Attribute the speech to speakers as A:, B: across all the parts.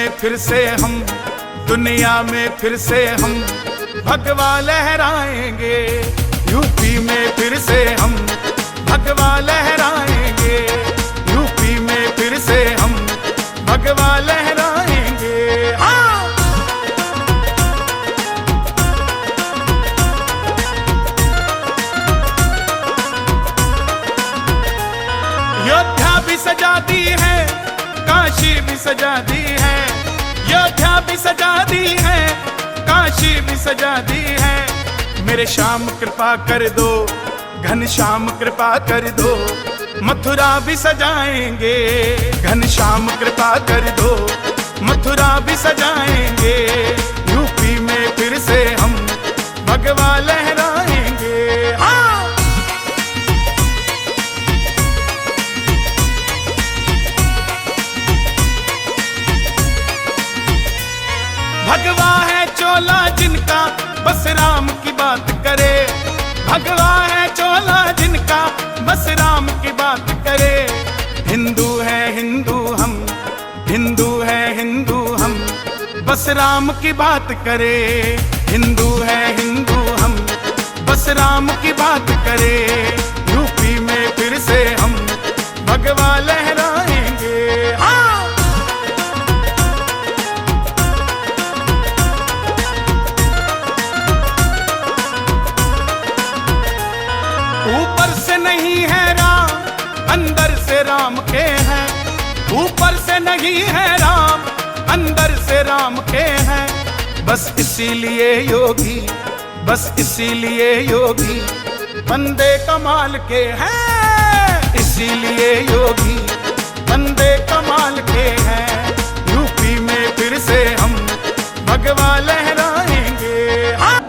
A: में फिर से हम, दुनिया में फिर से हम भगवा लहराएंगे। यूपी में फिर से हम भगवा लहराएंगे। यूपी में फिर से हम भगवा लहराएंगे। हाँ। योद्धा भी सजा दी है, काशी भी सजा दी है। योद्धा भी सजा दी है, काशी भी सजा दी है। मेरे श्याम कृपा कर दो, घनश्याम कृपा कर दो। मथुरा भी सजाएंगे, घनश्याम कृपा कर दो। मथुरा भी सजाएंगे। यूपी में फिर से हम भगवा लहराएंगे। हाँ। भगवा है चोला जिनका, बस राम की बात करे। भगवा है चोला जिनका, बस राम की बात करे। हिंदू है हिंदू हम, हिंदू है हिंदू हम, बस राम की बात करे। हिंदू है हिंदू हम, बस राम की बात करे। यूपी में फिर से हम भगवा लहराएंगे। हाँ। ऊपर से नहीं है राम, अंदर से राम के हैं। ऊपर से नहीं है राम, अंदर से राम के हैं। बस इसीलिए योगी, बस इसीलिए योगी बंदे कमाल के हैं। इसीलिए योगी बंदे कमाल के हैं। यूपी में फिर से हम भगवा लहराएंगे। हाँ।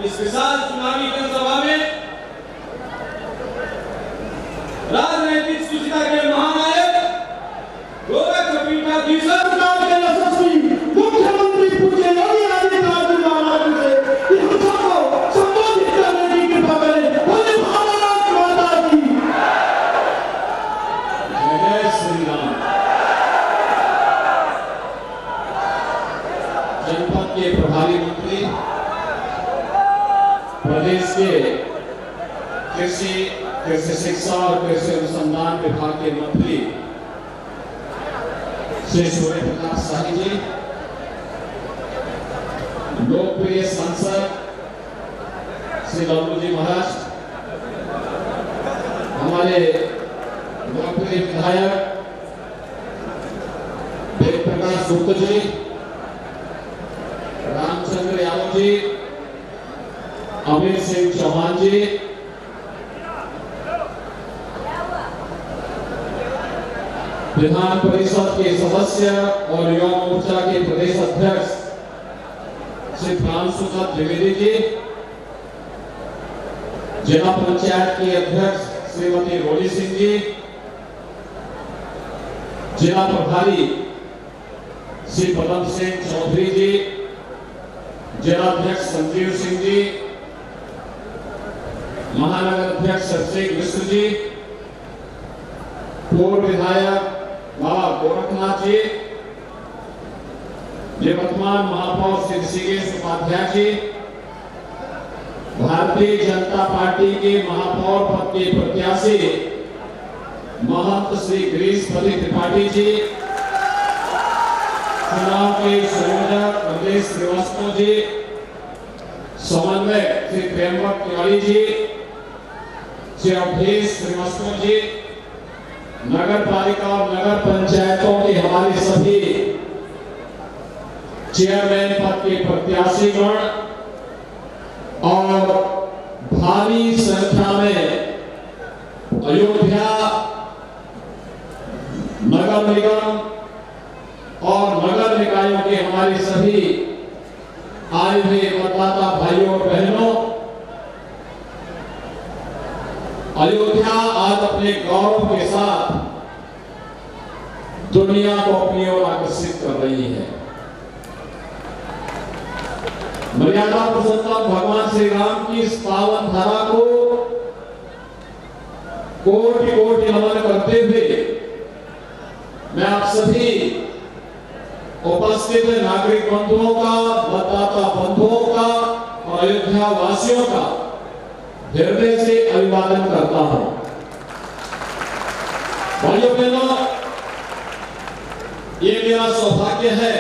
B: इस विशाल चुनावी जनसभा में राजनैतिक सुचिता के महानायक गोरखपीठाधीश यशस्वी मुख्यमंत्री पूज्य योगी आदित्यनाथ जी महाराज से इन सबको संबोधित करने की कृपा करें। बोले भारत माता की जय श्री राम। जनपद के प्रभारी मंत्री, प्रदेश के कृषि, कृषि शिक्षा और कृषि अनुसंधान विभाग के मंत्री श्री सूर्य प्रकाश शाही जी, लोकप्रिय सांसद श्री लल्लू जी महाराज, हमारे लोकप्रिय विधायक वेद प्रकाश गुप्ता जी, रामचंद्र यादव जी, अमित सिंह चौहान जी,
C: विधान परिषद के सदस्य और युवा मोर्चा के प्रदेश अध्यक्ष श्री प्रांशुनाथ द्विवेदी जी, जिला पंचायत के अध्यक्ष श्रीमती रोली सिंह जी, जिला प्रभारी श्री पदम सिंह चौधरी जी, जिला अध्यक्ष संजीव सिंह जी, महानगर अध्यक्ष अभिषेक मिश्र जी, पूर्व विधायक बाबा गोरखनाथ जी, वर्तमान महापौर श्री ऋषिकेश उपाध्याय जी, भारतीय जनता पार्टी के महापौर पद के प्रत्याशी महंत श्री गिरीशपति त्रिपाठी जी, चुनाव के संयोजक रमेश श्रीवास्तव जी, समन्वयक श्री प्रेमवत तिवारी जी, श्री अवधेश श्रीवास्तव जी, नगर पालिका और नगर पंचायतों के हमारे सभी चेयरमैन पद के प्रत्याशीगण और भारी संख्या में अयोध्या नगर निगम और नगर निकायों के हमारे सभी आए हुए मतदाता भाइयों और बहनों, अयोध्या आज अपने गौरव के साथ दुनिया को अपनी ओर आकर्षित कर रही है। मर्यादा पुरुषोत्तम भगवान श्री राम की इस पावन धारा को कोटि कोटि नमन करते हुए मैं आप सभी उपस्थित नागरिक बंधुओं का, मतदाता बंधुओं का और अयोध्या वासियों का हृदय से अभिवादन करता हूं। भाइयों बहनों, ये मेरा सौभाग्य है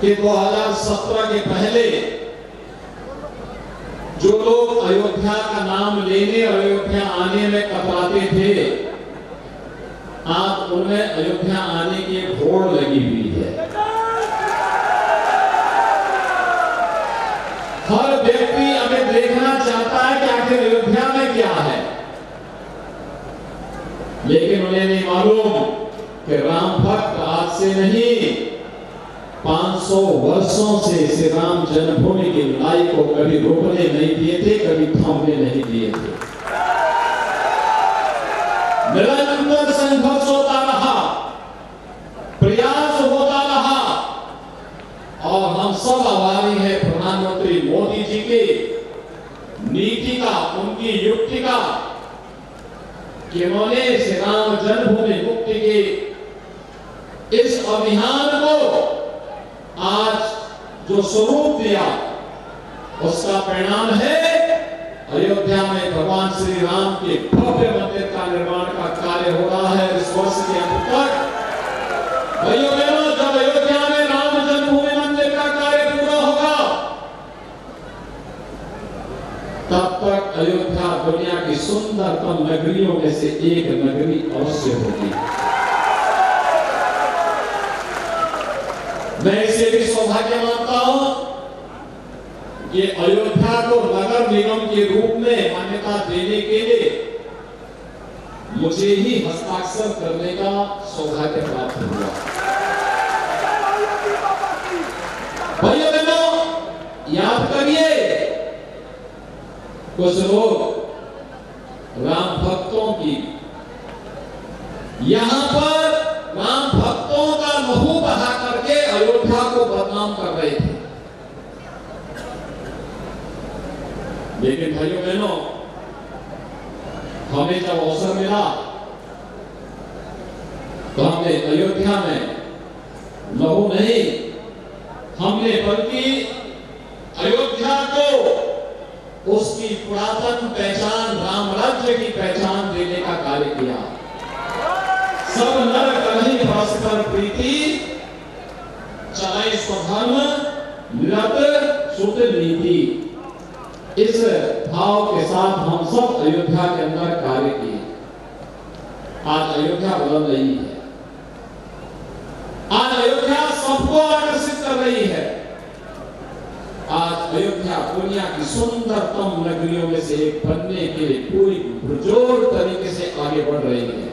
C: कि 2017 के पहले जो लोग अयोध्या का नाम लेने और अयोध्या आने में कतराते थे, आज उनमें अयोध्या आने की एक होड़ लगी हुई है। हर व्यक्ति हमें देखना चाहता है कि आखिर अयोध्या में क्या है, लेकिन उन्हें नहीं मालूम कि राम भक्त आज से नहीं 500 वर्षों से श्री राम जन्मभूमि की लड़ाई को कभी रोकने नहीं दिए थे, कभी थामने नहीं दिए थे। निरंतर संघर्ष होता रहा, प्रयास होता रहा और हम सब आभारी हैं प्रधानमंत्री मोदी जी की नीति का, उनकी युक्ति का कि उन्होंने श्री राम जन्मभूमि मुक्ति के इस अभियान को आज जो स्वरूप दिया, उसका परिणाम है अयोध्या में भगवान श्री राम के भव्य मंदिर का निर्माण का कार्य हो रहा है इस वर्ष के अंत तक। भाइयों बहनों, जब अयोध्या में राम जन्मभूमि मंदिर का कार्य पूरा होगा, तब तक अयोध्या दुनिया की सुंदरतम नगरियों में से एक नगरी अवश्य होगी। मैं इसे भी सौभाग्य मानता हूं कि अयोध्या को नगर निगम के रूप में मान्यता देने के लिए मुझे ही हस्ताक्षर करने का सौभाग्य प्राप्त हुआ। भाइयों बहनों, याद करिए, कुछ लोग राम भक्तों की यहां पर राम भक्तों का लहू बहा करके अयोध्या को बदनाम कर रहे थे, लेकिन भाइयों बहनों, हमें जब अवसर मिला तो हमने अयोध्या में लहू नहीं, हमने बल्कि अयोध्या को उसकी पुरातन पहचान, राम राज्य की पहचान देने का कार्य किया। सब नर कहीं परस्पर प्रीति, चलाए स्वधर्म, निरत शुद्ध नीति, इस भाव के साथ हम सब अयोध्या के अंदर कार्य किए। आज अयोध्या बदल रही है, आज अयोध्या सबको आकर्षित कर रही है। आज अयोध्या दुनिया की सुंदरतम नगरियों में से एक बनने के लिए पूरी पुरजोर तरीके से आगे बढ़ रही है।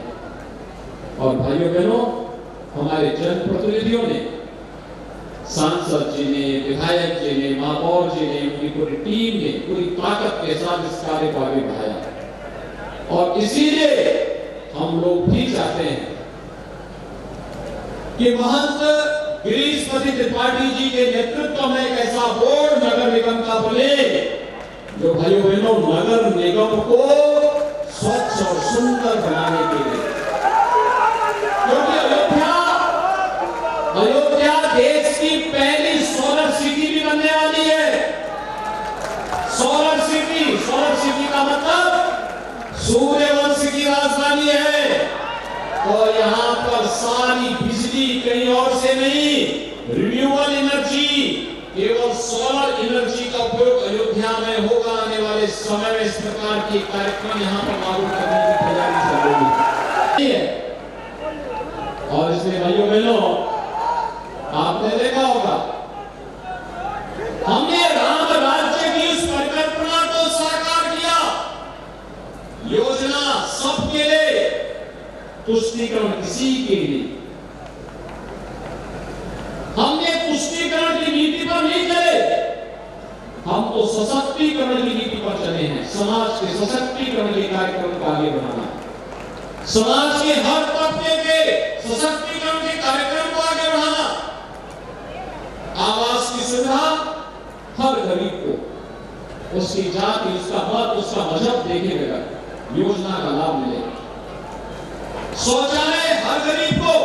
C: और भाइयों बहनों, हमारे जनप्रतिनिधियों ने, सांसद जी ने, विधायक जी ने, महापौर जी ने, उनकी पूरी टीम ने पूरी ताकत के साथ इस कार्य को आगे बढ़ाया। और इसीलिए हम लोग भी चाहते हैं कि महंत गिरीशपति त्रिपाठी जी के नेतृत्व में एक ऐसा बोर्ड नगर निगम का बने जो भाइयों बहनों नगर निगम को स्वच्छ और सुंदर बनाने के लिए, क्योंकि अयोध्या देश की पहली सोलर सिटी भी बनने वाली है। सोलर सिटी का मतलब सूर्यवंश की राजधानी है। तो यहाँ पर सारी बिजली कहीं और से नहीं, रिन्यूएबल एनर्जी, केवल सोलर एनर्जी का उपयोग अयोध्या में होगा। आने वाले समय में इस प्रकार के कार्यक्रम यहाँ पर लागू करने की तैयारी चल रही है। और इसलिए भाइयों बहनों, आपने देखा होगा हमने राम राज्य की उस परिकल्पना को साकार किया। योजना सबके लिए, तुष्टीकरण किसी के लिए। हमने तुष्टीकरण की नीति पर नहीं चले, हम तो सशक्तिकरण की नीति पर चले हैं। समाज के सशक्तिकरण के कार्यक्रम को आगे बढ़ाना, समाज के हर तबके के सशक्तिकरण के कार्यक्रम को आगे बढ़ाना, आवास की सुविधा हर गरीब को उसकी जाति, उसका मत, उसका मजहब देखे बगैर योजना का लाभ मिले। शौचालय हर गरीब को,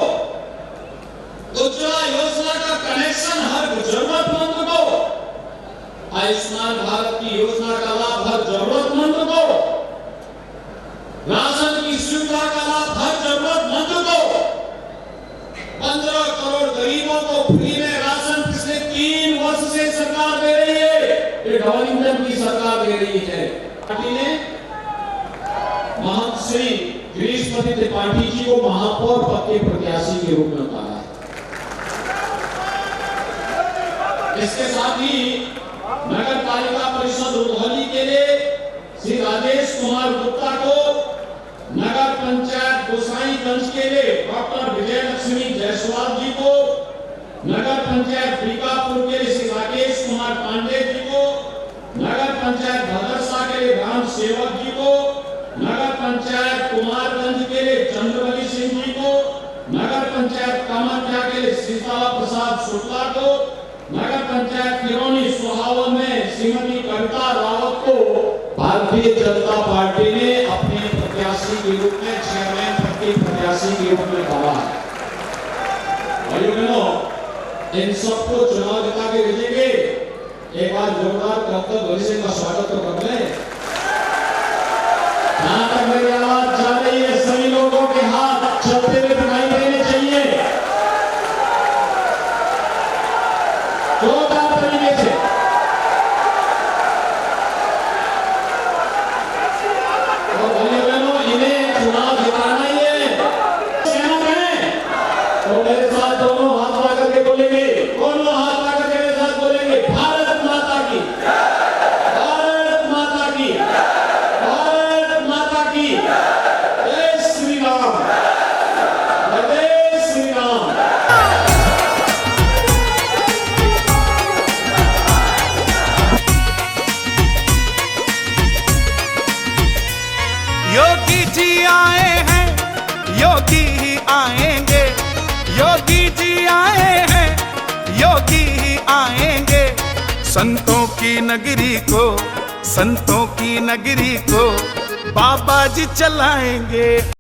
C: उज्ज्वला योजना का कनेक्शन हर जरूरतमंद को, आयुष्मान भारत की योजना का लाभ हर जरूरतमंद को, राशन की सुविधा का लाभ हर जरूरतमंद को, 15 करोड़ गरीबों को फ्री में राशन पिछले 3 वर्ष से सरकार दे रही है। ये डबल इंजन की सरकार दे रही है। पार्टी ने महंत श्री गिरीशपति त्रिपाठी जी को महापौर पद के प्रत्याशी के रूप में उतारा। इसके साथ ही नगर पालिका परिषद रुधौली के लिए श्री राजेश कुमार गुप्ता को, नगर पंचायत गोसाईगंज के लिए डॉक्टर विजय लक्ष्मी जायसवाल जी को, नगर पंचायत बीकापुर के लिए श्री राकेश कुमार पांडे जी को, नगर पंचायत भदरसा के लिए राम सेवक जी को, नगर पंचायत कुमारगंज के लिए चंद्रवली सिंह जी को, नगर पंचायत कामाख्या के लिए सीताला प्रसाद शुक्ला को, नगर पंचायत किरोनी सुहावन में श्रीमती कविता रावत को भारतीय जनता पार्टी ने अपने प्रत्याशी के रूप में, चेयरमैन पद के प्रत्याशी के रूप में कहा। भाइयों बहनों, इन सबको चुनाव जिता के भेजेंगे। एक बार जोरदार डॉक्टर भोले सिंह का स्वागत तो कर लें। जहां तक मेरी आवाज जा रही है, सभी लोगों के हाथ चलते हुए दिखाई देने चाहिए, जोरदार तरीके से। और भाइयों बहनों, इन्हें चुनाव जिताना ही है। सहमत हैं तो मेरे साथ दोनों हाथ लगा करके बोलेंगे, दोनों हाथ लगा करके मेरे साथ बोलेंगे, भारत माता की, भारत माता की, भारत माता की, जय श्री राम, जय श्री राम।
A: योगी जी आए हैं, योगी ही आएंगे, योगी जी आए हैं, योगी ही आएंगे। संतों की नगरी को, संतों की नगरी को बाबा जी चलाएंगे।